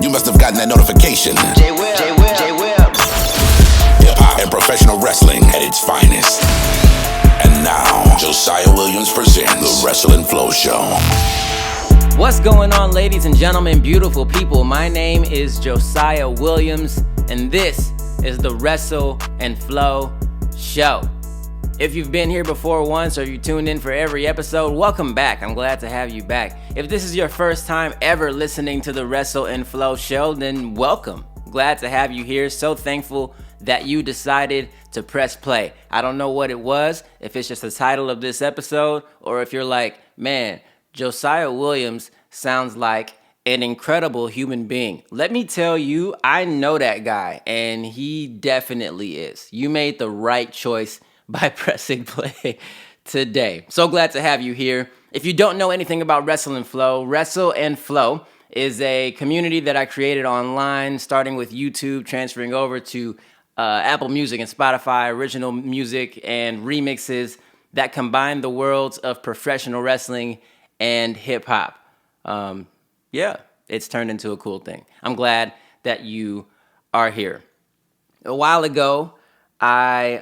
You must have gotten that notification. J-Will. Hip-hop and professional wrestling at its finest. And now, Josiah Williams presents the Wrestle and Flow Show. What's going on, ladies and gentlemen, beautiful people? My name is Josiah Williams, and this is the Wrestle and Flow Show. If you've been here before once or you tuned in for every episode, welcome back. I'm glad to have you back. If this is your first time ever listening to the Wrestle and Flow Show, then welcome. Glad to have you here. So thankful that you decided to press play. I don't know what it was, if it's just the title of this episode, or if you're like, man, Josiah Williams sounds like an incredible human being. Let me tell you, I know that guy, and he definitely is. You made the right choice by pressing play today. So glad to have you here. If you don't know anything about Wrestle and Flow is a community that I created online, starting with YouTube, transferring over to Apple Music and Spotify, original music and remixes that combine the worlds of professional wrestling and hip hop. It's turned into a cool thing. I'm glad that you are here. A while ago, I,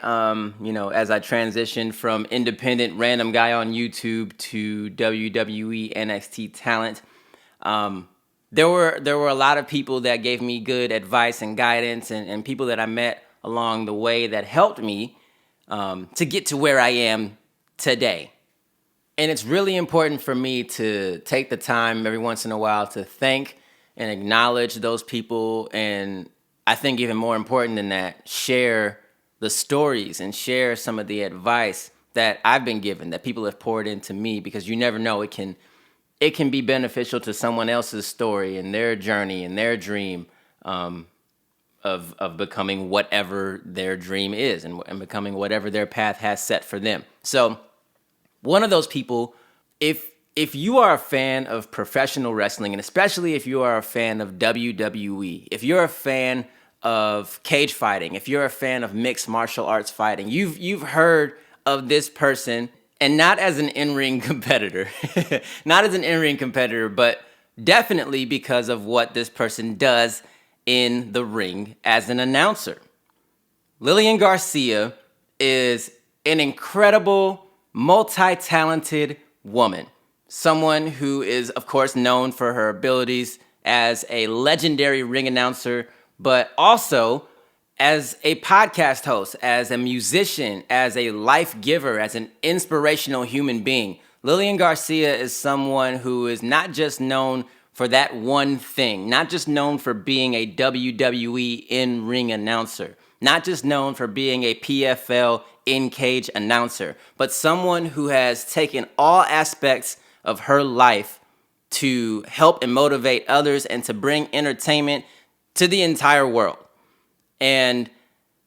as I transitioned from independent random guy on YouTube to WWE NXT talent, there were a lot of people that gave me good advice and guidance, and people that I met along the way that helped me to get to where I am today. And it's really important for me to take the time every once in a while to thank and acknowledge those people, and I think even more important than that, share the stories and share some of the advice that I've been given, that people have poured into me, because you never know, it can be beneficial to someone else's story and their journey and their dream of becoming whatever their dream is and becoming whatever their path has set for them. So one of those people, if you are a fan of professional wrestling, and especially if you are a fan of WWE, if you're a fan of cage fighting, if you're a fan of mixed martial arts fighting, you've heard of this person, and not as an in-ring competitor, but definitely because of what this person does in the ring as an announcer. Lilian Garcia is an incredible, multi-talented woman, someone who is, of course, known for her abilities as a legendary ring announcer, but also as a podcast host, as a musician, as a life giver, as an inspirational human being. Lilian Garcia is someone who is not just known for that one thing, not just known for being a WWE in-ring announcer, not just known for being a PFL in-cage announcer, but someone who has taken all aspects of her life to help and motivate others and to bring entertainment to the entire world. And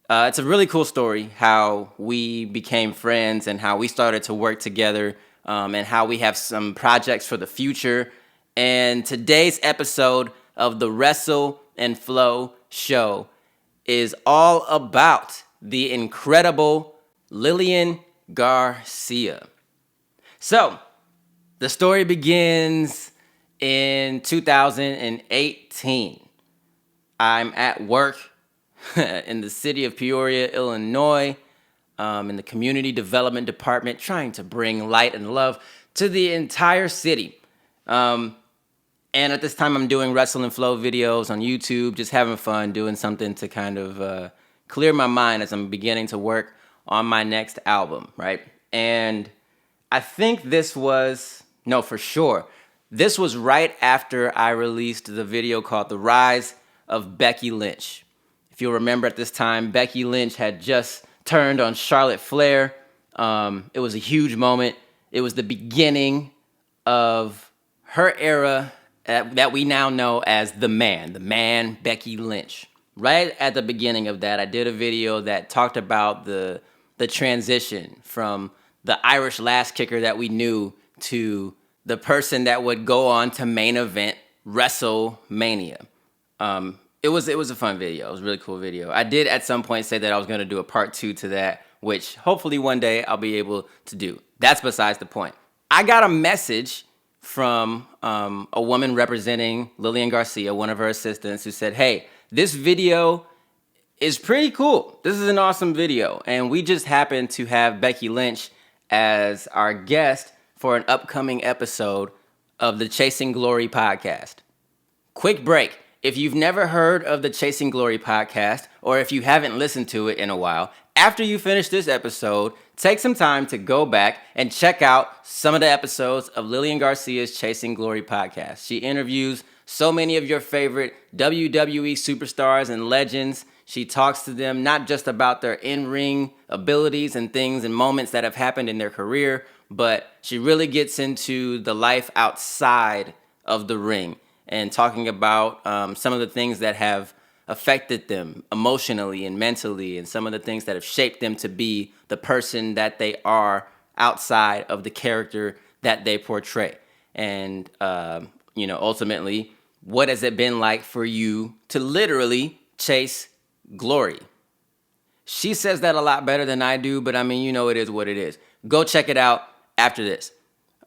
it's a really cool story how we became friends and how we started to work together, and how we have some projects for the future. And today's episode of the Wrestle and Flow Show is all about the incredible Lilian Garcia. So, the story begins in 2018. I'm at work in the city of Peoria, Illinois, in the community development department, trying to bring light and love to the entire city. And at this time, I'm doing Wrestle and Flow videos on YouTube, just having fun, doing something to kind of clear my mind as I'm beginning to work on my next album, right? And I think this was right after I released the video called The Rise of Becky Lynch. If you'll remember, at this time, Becky Lynch had just turned on Charlotte Flair. It was a huge moment. It was the beginning of her era that we now know as the man, Becky Lynch. Right at the beginning of that, I did a video that talked about the transition from the Irish lass kicker that we knew to the person that would go on to main event WrestleMania. It was a fun video. It was a really cool video. I did at some point say that I was going to do a part 2 to that, which hopefully one day I'll be able to do. That's besides the point. I got a message from a woman representing Lilian Garcia, one of her assistants, who said, hey, this video is pretty cool. This is an awesome video. And we just happened to have Becky Lynch as our guest for an upcoming episode of the Chasing Glory podcast. Quick break. If you've never heard of the Chasing Glory podcast, or if you haven't listened to it in a while, after you finish this episode, take some time to go back and check out some of the episodes of Lilian Garcia's Chasing Glory podcast. She interviews so many of your favorite WWE superstars and legends. She talks to them not just about their in-ring abilities and things and moments that have happened in their career, but she really gets into the life outside of the ring and talking about some of the things that have affected them emotionally and mentally, and some of the things that have shaped them to be the person that they are outside of the character that they portray. And, ultimately, what has it been like for you to literally chase glory? She says that a lot better than I do, but I mean, it is what it is. Go check it out after this.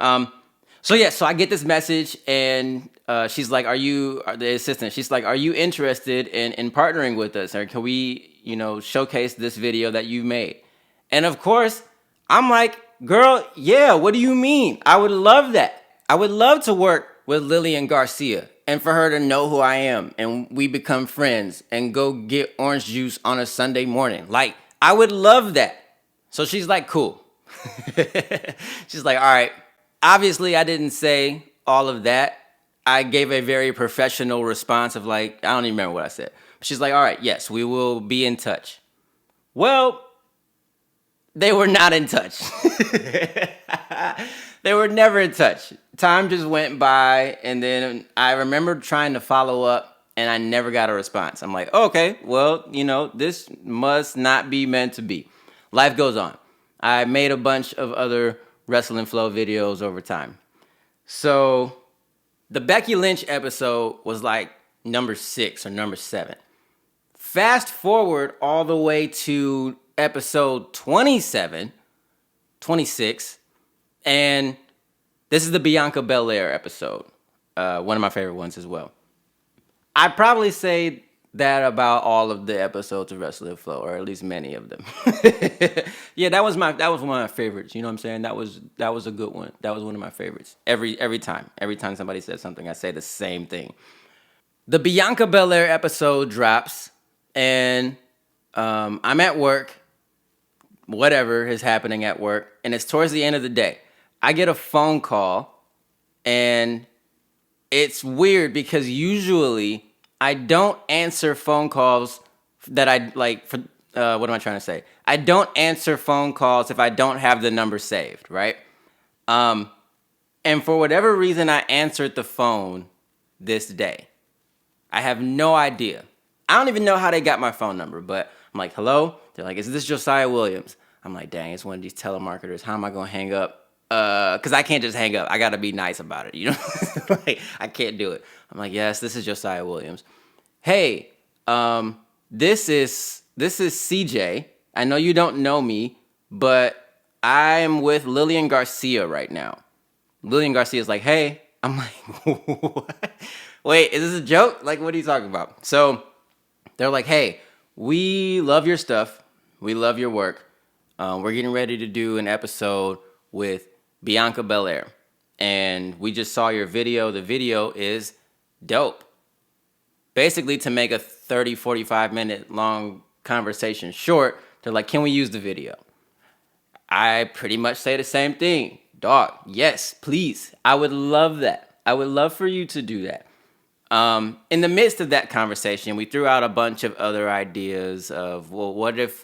So I get this message, and she's like, the assistant, she's like, are you interested in partnering with us? Or can we, showcase this video that you made? And of course, I'm like, girl, yeah, what do you mean? I would love that. I would love to work with Lilian Garcia and for her to know who I am and we become friends and go get orange juice on a Sunday morning. Like, I would love that. So she's like, cool. She's like, all right. Obviously, I didn't say all of that. I gave a very professional response of like, I don't even remember what I said. She's like, all right, yes, we will be in touch. Well, they were not in touch. They were never in touch. Time just went by, and then I remember trying to follow up, and I never got a response. I'm like, okay, well, this must not be meant to be. Life goes on. I made a bunch of other Wrestle and Flow videos over time. So the Becky Lynch episode was like number 6 or number 7. Fast forward all the way to episode 26, and this is the Bianca Belair episode, one of my favorite ones as well. I'd probably say that about all of the episodes of Wrestle and Flow, or at least many of them. Yeah, that was one of my favorites. You know what I'm saying? That was a good one. That was one of my favorites. Every time somebody says something, I say the same thing. The Bianca Belair episode drops, and I'm at work. Whatever is happening at work, and it's towards the end of the day. I get a phone call, and it's weird because usually I don't answer phone calls that I like for, what am I trying to say? I don't answer phone calls if I don't have the number saved, right? And for whatever reason, I answered the phone this day. I have no idea. I don't even know how they got my phone number, but I'm like, hello? They're like, is this Josiah Williams? I'm like, dang, it's one of these telemarketers. How am I going to hang up? Because I can't just hang up. I got to be nice about it, like, I can't do it. I'm like, yes, this is Josiah Williams. Hey, this is CJ. I know you don't know me, but I'm with Lilian Garcia right now. Lilian Garcia is like, hey. I'm like, what? Wait, is this a joke? Like, what are you talking about? So they're like, hey, we love your stuff. We love your work. We're getting ready to do an episode with Bianca Belair. And we just saw your video. The video is dope. Basically, to make a 30, 45 minute long conversation short, they're like, can we use the video? I pretty much say the same thing. Dog, yes, please. I would love that. I would love for you to do that. In the midst of that conversation, we threw out a bunch of other ideas of, well, what if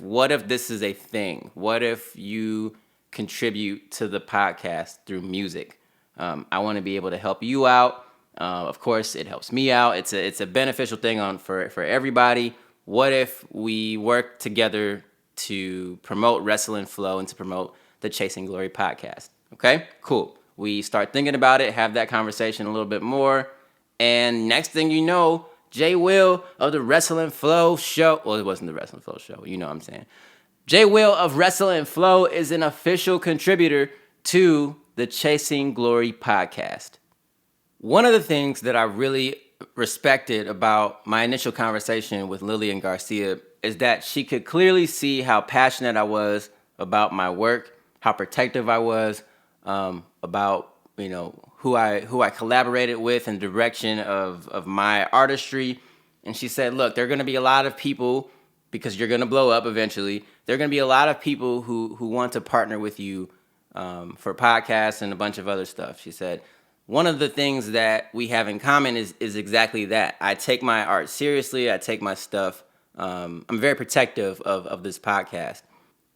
this is a thing? What if you contribute to the podcast through music? I want to be able to help you out. Of course, it helps me out. It's a beneficial thing for everybody. What if we work together to promote Wrestle and Flow and to promote the Chasing Glory podcast? Okay, cool. We start thinking about it, have that conversation a little bit more, and next thing you know, Jay Will of the Wrestle and Flow Show. Well, it wasn't the Wrestle and Flow Show. You know what I'm saying. Jay Will of Wrestle and Flow is an official contributor to the Chasing Glory podcast. One of the things that I really respected about my initial conversation with Lilian Garcia is that she could clearly see how passionate I was about my work, how protective I was about who I collaborated with in the direction of my artistry. And she said, look, there are going to be a lot of people, because you're going to blow up eventually. There are going to be a lot of people who want to partner with you for podcasts and a bunch of other stuff. She said, one of the things that we have in common is exactly that. I take my art seriously. I take my stuff. I'm very protective of this podcast.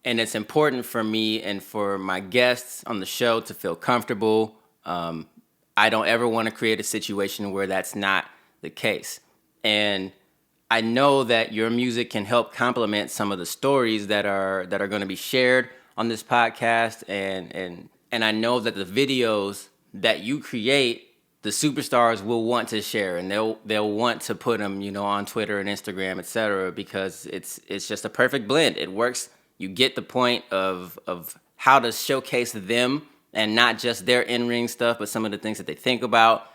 And it's important for me and for my guests on the show to feel comfortable. I don't ever want to create a situation where that's not the case. And I know that your music can help complement some of the stories that are going to be shared on this podcast. And I know that the videos that you create, the superstars will want to share, and they'll want to put them, on Twitter and Instagram, etc., because it's just a perfect blend. It works. You get the point of how to showcase them and not just their in-ring stuff, but some of the things that they think about.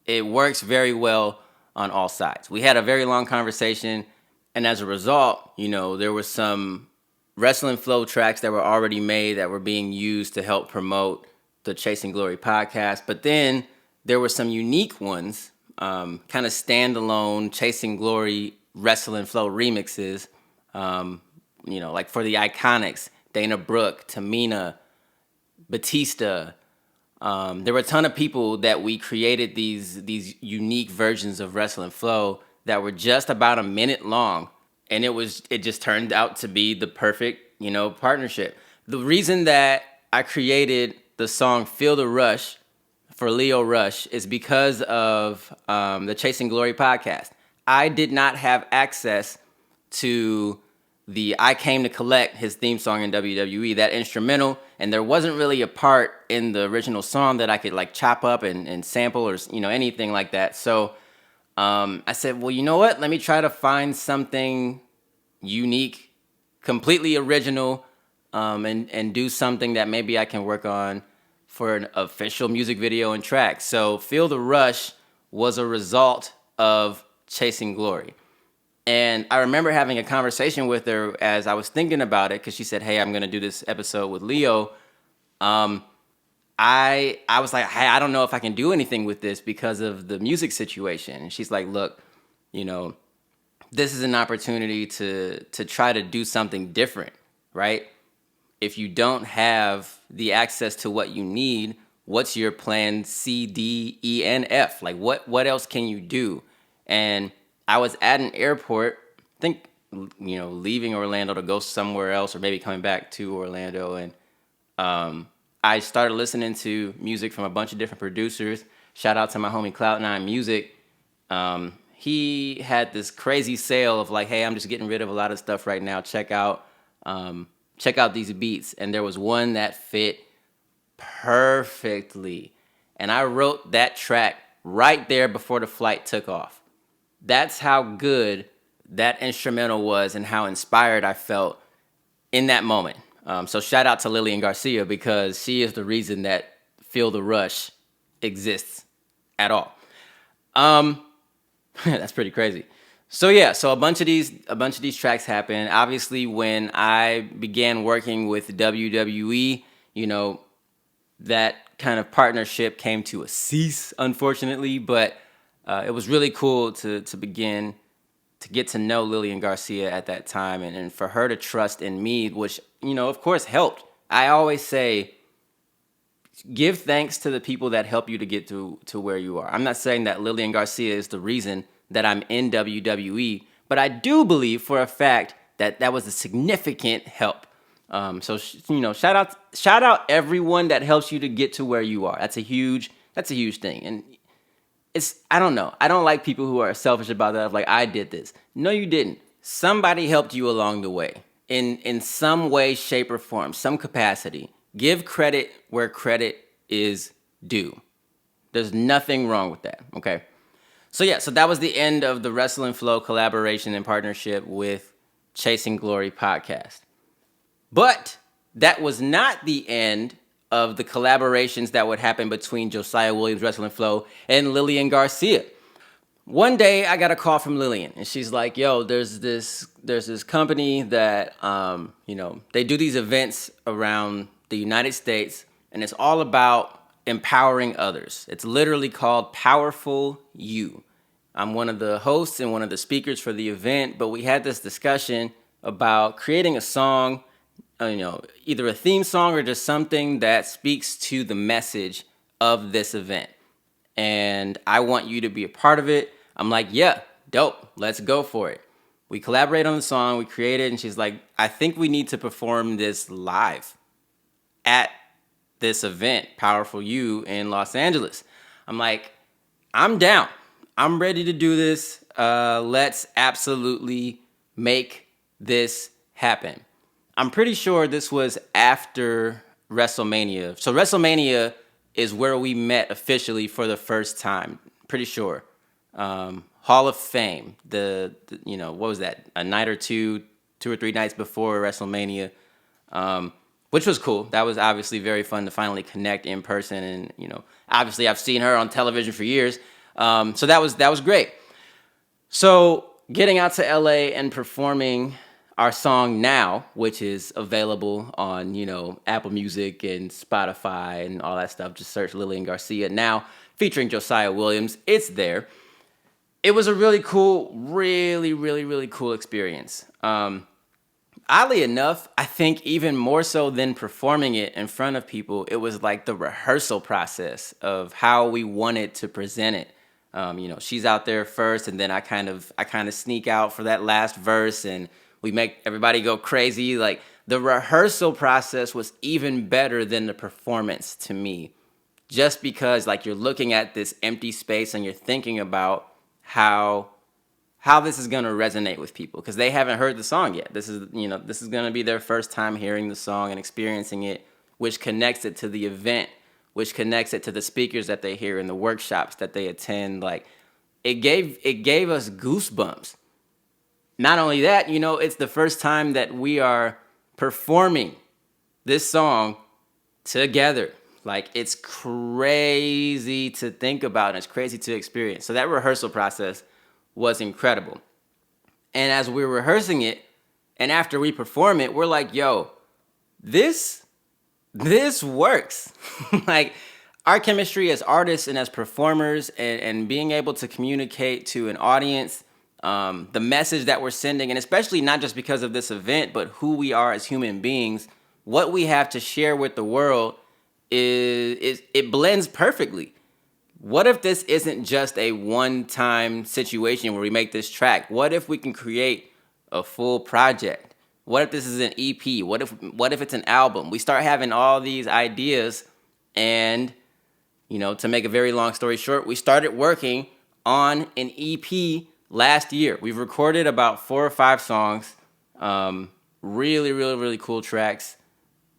It works very well on all sides. We had a very long conversation, and as a result, there were some Wrestle and Flow tracks that were already made that were being used to help promote the Chasing Glory podcast. But then there were some unique ones, kind of standalone Chasing Glory Wrestle and Flow remixes, like for the Iconics, Dana Brooke, Tamina, Batista. There were a ton of people that we created these unique versions of Wrestle and Flow that were just about a minute long, and it just turned out to be the perfect partnership. The reason that I created the song "Feel the Rush" for Leo Rush is because of the Chasing Glory podcast. I did not have access to the I Came to Collect, his theme song in WWE, that instrumental, and there wasn't really a part in the original song that I could chop up and sample or anything like that. So I said, well, you know what? Let me try to find something unique, completely original, and do something that maybe I can work on for an official music video and track. So Feel the Rush was a result of Chasing Glory. And I remember having a conversation with her as I was thinking about it, because she said, hey, I'm going to do this episode with Leo. I was like, hey, I don't know if I can do anything with this because of the music situation. And she's like, look, this is an opportunity to try to do something different, right? If you don't have the access to what you need, what's your plan C, D, E, and F? What else can you do? And I was at an airport, I think, leaving Orlando to go somewhere else, or maybe coming back to Orlando. And I started listening to music from a bunch of different producers. Shout out to my homie Cloud9 Music. He had this crazy sale of hey, I'm just getting rid of a lot of stuff right now. Check out these beats. And there was one that fit perfectly. And I wrote that track right there before the flight took off. That's how good that instrumental was and how inspired I felt in that moment. So shout out to Lilian Garcia, because she is the reason that Feel the Rush exists at all. That's pretty crazy. So yeah, so a bunch of these tracks happened. Obviously, when I began working with WWE, that kind of partnership came to a cease, unfortunately, but it was really cool to begin to get to know Lilian Garcia at that time, and for her to trust in me, which, of course helped. I always say, give thanks to the people that help you to get to where you are. I'm not saying that Lilian Garcia is the reason that I'm in WWE, but I do believe for a fact that was a significant help. So shout out everyone that helps you to get to where you are. That's a huge thing. And I don't know. I don't like people who are selfish about that. I did this. No, you didn't. Somebody helped you along the way in some way, shape, or form, some capacity. Give credit where credit is due. There's nothing wrong with that. Okay. So that was the end of the Wrestle and Flow collaboration and partnership with Chasing Glory podcast. But that was not the end of the collaborations that would happen between Josiah Williams, Wrestle and Flow, and Lilian Garcia. One day I got a call from Lillian, and she's like, yo, there's this company that, they do these events around the United States, and it's all about empowering others. It's literally called Powerful You. I'm one of the hosts and one of the speakers for the event, but we had this discussion about creating a song, either a theme song or just something that speaks to the message of this event. And I want you to be a part of it. I'm like, yeah, dope. Let's go for it. We collaborate on the song, we create it, and she's like, I think we need to perform this live at this event, Powerful You, in Los Angeles. I'm like, I'm down. I'm ready to do this. Let's absolutely make this happen. I'm pretty sure this was after WrestleMania. So WrestleMania is where we met officially for the first time. Pretty sure. Hall of Fame. What was that? A night or two or three nights before WrestleMania, which was cool. That was obviously very fun to finally connect in person. And, obviously I've seen her on television for years. So that was great. So getting out to LA and performing our song Now, which is available on, Apple Music and Spotify and all that stuff. Just search Lilian Garcia Now, featuring Josiah Williams. It's there. It was a really cool, really, really, really cool experience. Oddly enough, I think even more so than performing it in front of people, it was like the rehearsal process of how we wanted to present it. She's out there first, and then I kind of sneak out for that last verse, and we make everybody go crazy. Like, the rehearsal process was even better than the performance to me, just because like you're looking at this empty space and you're thinking about how this is going to resonate with people, because they haven't heard the song yet. This is going to be their first time hearing the song and experiencing it, which connects it to the event, which connects it to the speakers that they hear in the workshops that they attend. Like, it gave us goosebumps. Not only that, it's the first time that we are performing this song together. Like, it's crazy to think about, and it's crazy to experience. So that rehearsal process was incredible. And as we're rehearsing it, and after we perform it, we're like, yo, this works. Like, our chemistry as artists and as performers, and being able to communicate to an audience the message that we're sending, and especially not just because of this event, but who we are as human beings, what we have to share with the world, it blends perfectly. What if this isn't just a one-time situation where we make this track? What if we can create a full project? What if this is an EP? What if it's an album? We start having all these ideas, and to make a very long story short, we started working on an EP last year. We've recorded about 4 or 5 songs, really, really, really cool tracks.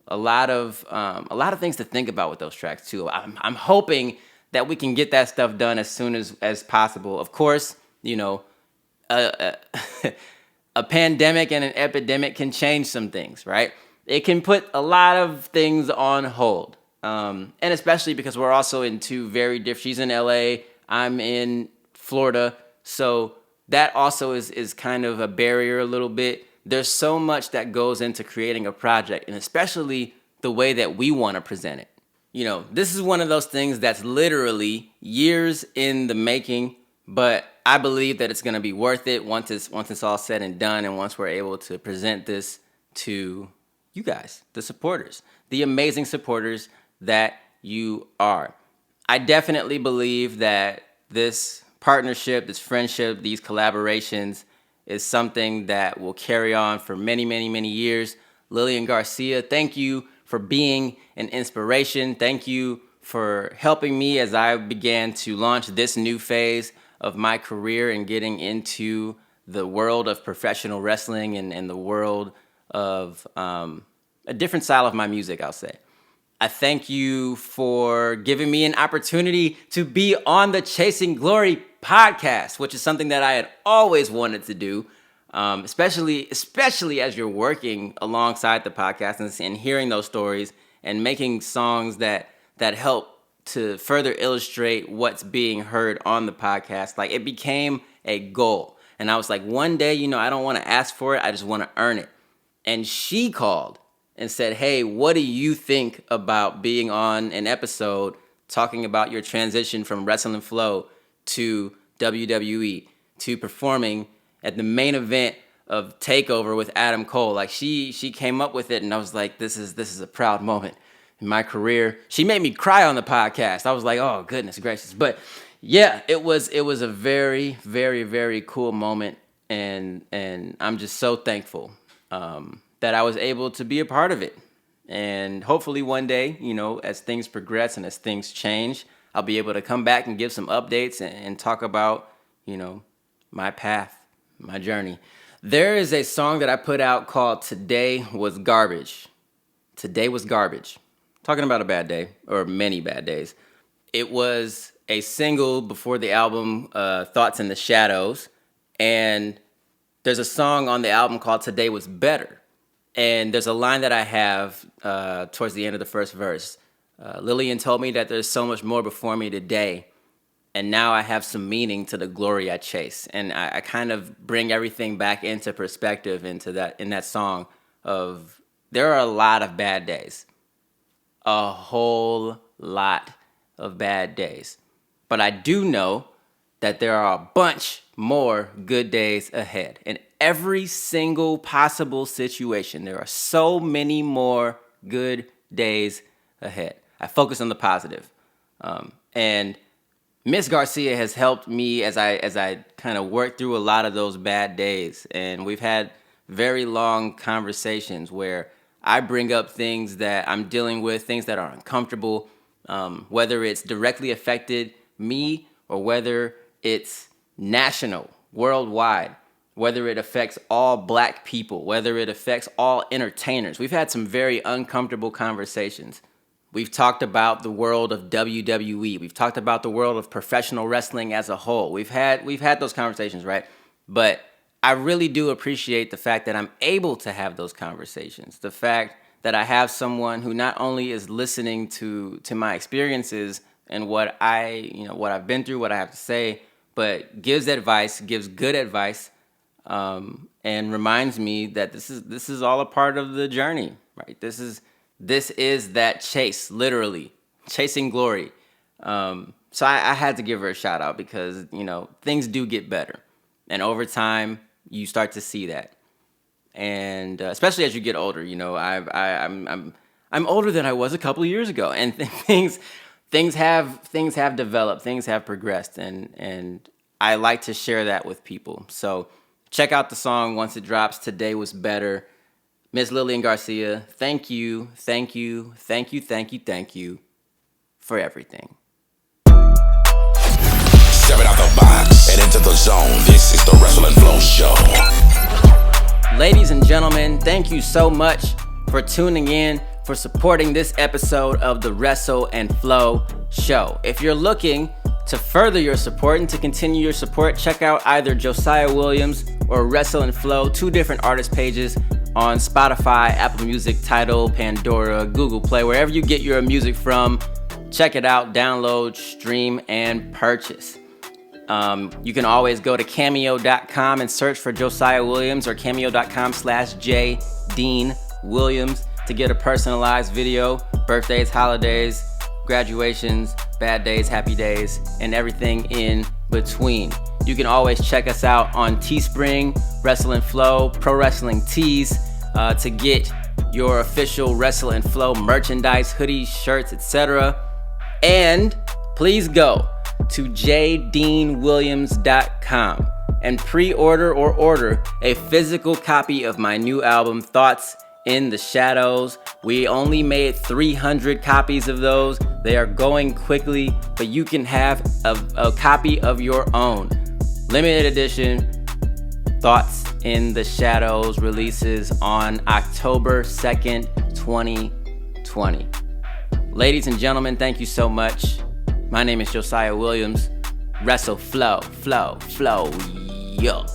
A lot of things to think about with those tracks too. I'm hoping that we can get that stuff done as soon as possible. Of course, a pandemic and an epidemic can change some things, right? It can put a lot of things on hold, and especially because we're also in two very different. She's in LA, I'm in Florida, so that also is kind of a barrier a little bit. There's so much that goes into creating a project, and especially the way that we want to present it. This is one of those things that's literally years in the making, but I believe that it's going to be worth it once it's all said and done, and once we're able to present this to you guys, the supporters, the amazing supporters that you are. I definitely believe that this partnership, this friendship, these collaborations is something that will carry on for many, many, many years. Lilian Garcia, thank you for being an inspiration. Thank you for helping me as I began to launch this new phase of my career and getting into the world of professional wrestling and the world of a different style of my music, I'll say. I thank you for giving me an opportunity to be on the Chasing Glory podcast, which is something that I had always wanted to do, especially as you're working alongside the podcast and hearing those stories and making songs that help to further illustrate what's being heard on the podcast. Like, it became a goal. And I was like, one day, I don't want to ask for it. I just want to earn it. And she called and said, hey, what do you think about being on an episode talking about your transition from Wrestle and Flow to WWE to performing at the main event of TakeOver with Adam Cole? Like, she came up with it, and I was like, this is a proud moment in my career. She made me cry on the podcast. I was like, oh, goodness gracious. But yeah, it was a very, very, very cool moment, and I'm just so thankful that I was able to be a part of it. And hopefully one day, as things progress and as things change, I'll be able to come back and give some updates and talk about, my path, my journey. There is a song that I put out called Today Was Garbage. Today Was Garbage. Talking about a bad day, or many bad days. It was a single before the album Thoughts in the Shadows. And there's a song on the album called Today Was Better. And there's a line that I have towards the end of the first verse. Lillian told me that there's so much more before me today, and now I have some meaning to the glory I chase. And I kind of bring everything back into perspective in that song of there are a lot of bad days. A whole lot of bad days. But I do know that there are a bunch more good days ahead. In every single possible situation, there are so many more good days ahead. I focus on the positive. And Miss Garcia has helped me as I kind of work through a lot of those bad days. And we've had very long conversations where I bring up things that I'm dealing with, things that are uncomfortable, whether it's directly affected me or whether it's national, worldwide, whether it affects all black people, whether it affects all entertainers. We've had some very uncomfortable conversations. We've talked about the world of WWE. We've talked about the world of professional wrestling as a whole. We've had those conversations, right? But I really do appreciate the fact that I'm able to have those conversations. The fact that I have someone who not only is listening to my experiences and what I've been through, what I have to say, but gives advice, gives good advice, and reminds me that this is all a part of the journey, right? This is that chase, literally chasing glory. So I had to give her a shout out because things do get better, and over time you start to see that, and especially as you get older, I'm older than I was a couple of years ago, and things have developed, things have progressed, and I like to share that with people. So check out the song once it drops. Today Was Better. Miss Lilian Garcia, thank you for everything. Stepping out the box and into the zone. This is the Wrestle and Flow Show. Ladies and gentlemen, thank you so much for tuning in, for supporting this episode of the Wrestle and Flow Show. If you're looking to further your support and to continue your support, check out either Josiah Williams or Wrestle and Flow, two different artist pages on Spotify, Apple Music, Tidal, Pandora, Google Play, wherever you get your music from. Check it out, download, stream, and purchase. You can always go to cameo.com and search for Josiah Williams or cameo.com/JDeanWilliams to get a personalized video, birthdays, holidays, graduations, bad days, happy days, and everything in between. You can always check us out on Teespring, Wrestle and Flow, Pro Wrestling Tees to get your official Wrestle and Flow merchandise, hoodies, shirts, etc. And please go to jdeanwilliams.com and pre-order or order a physical copy of my new album, Thoughts in the Shadows. We only made 300 copies of those. They are going quickly, but you can have a copy of your own. Limited edition Thoughts in the Shadows releases on October 2nd, 2020. Ladies and gentlemen, thank you so much. My name is Josiah Williams. Wrestle, flow, yo.